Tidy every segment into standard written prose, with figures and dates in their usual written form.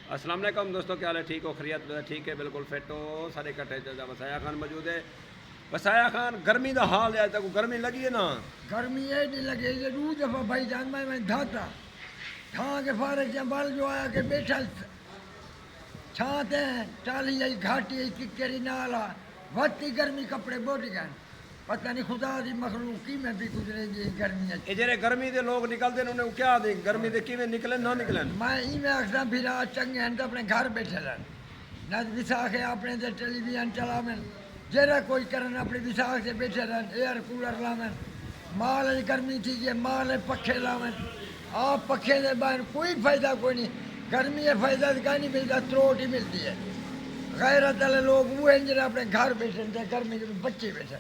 अस्सलाम वालेकुम दोस्तों, क्या हाल है? ठीक हो? खैरियत? ठीक है, बिल्कुल फिट हो। सारे कट्टे चलदा वसाया खान मौजूद है। वसाया खान गर्मी का हाल है, तक गर्मी लगी है ना? गर्मी ये नहीं लगे ये दू दफा भाई जान मैं धाता ठा के फारे के बल जो आया के बैठा छाते टाली आई घाटी आई किकरी नाला वत्ती गर्मी कपड़े बोट गए पता नहीं खुदा दी मखलूक की में भी गुजरेगी गर्मी ये जेरे गर्मी के लोग निकलते हैं उन्हें क्या दे गर्मी के किवें निकलन ना निकलन? मैं इवें आखदा फिर चंगे हैं तो अपने घर बैठे रहन न विसाखे अपने से टेलीविजन चलावन जरा कोई करन अपने विसाख से बैठे रहन एयर कूलर लावन माल की गर्मी थी है माल है पखे लावन आप पखे के बाहर कोई फायदा कोई नहीं गर्मी है फायदा तो कहीं नहीं मिलता त्रोट ही मिलती है गैरत वाले लोग वो हैं जरा अपने घर बैठे थे गर्मी के बच्चे बैठे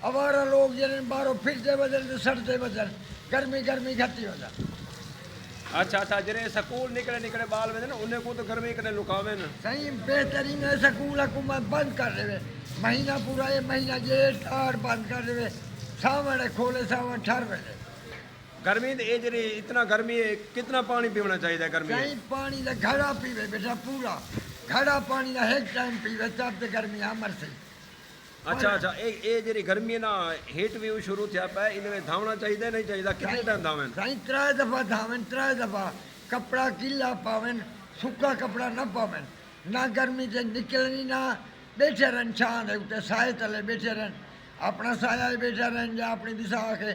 अवारा लोग जिन्हें बाहरों फिरते बदल तो सड़ते बदल गर्मी गर्मी खत्ती हो जाए अच्छा अच्छा, जेरे स्कूल निकले निकले बाल में ना उन्हें को तो गर्मी कने लुकावे ना। सही बेहतरीन है स्कूल हुकूमत बंद कर देवे महीना पूरा ये महीना जेठ आठ बंद कर देवे सावन खोले सावन ठहर बजे गर्मी ये जेरी इतना गर्मी है, कितना पानी पीना चाहिए गर्मी सही में? पानी का घड़ा पीवे बेटा पूरा घड़ा पानी का एक टाइम पीवे तब तो गर्मी अमर से अच्छा अच्छा, ये जेरी गर्मी है ना हीट वेव शुरू थिया पे इनमें धावना चाहिए नहीं चाहिए? कितने टाइम धावन? सही त्रै दफा धावन त्रै दफा कपड़ा गीला पावन सूखा कपड़ा न पावन ना गर्मी से निकलनी ना बैठे रहन छां दे उत्ते साए तले बैठे रहन अपना साया बैठे रहन या अपनी दिशा के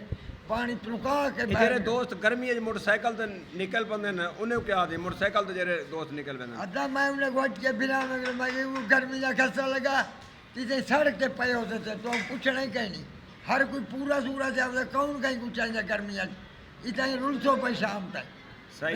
पानी तुलका के जेरे दोस्त गर्मी है मोटरसाइकिल ते निकल पंदे न उन्हें क्या दे मोटरसाइकिल ते जेरे दोस्त निकल पंदे? अदा मैं उन्हें गोट के बिना मैं वो गर्मी का खसा लगा इतने सड़क पे पे होते थे तो हम पूछना ही कहीं नहीं हर कोई पूरा सूरा से कौन कहीं कुछ चाहिए गर्मी इतना रुलसो पे शाम तक सही।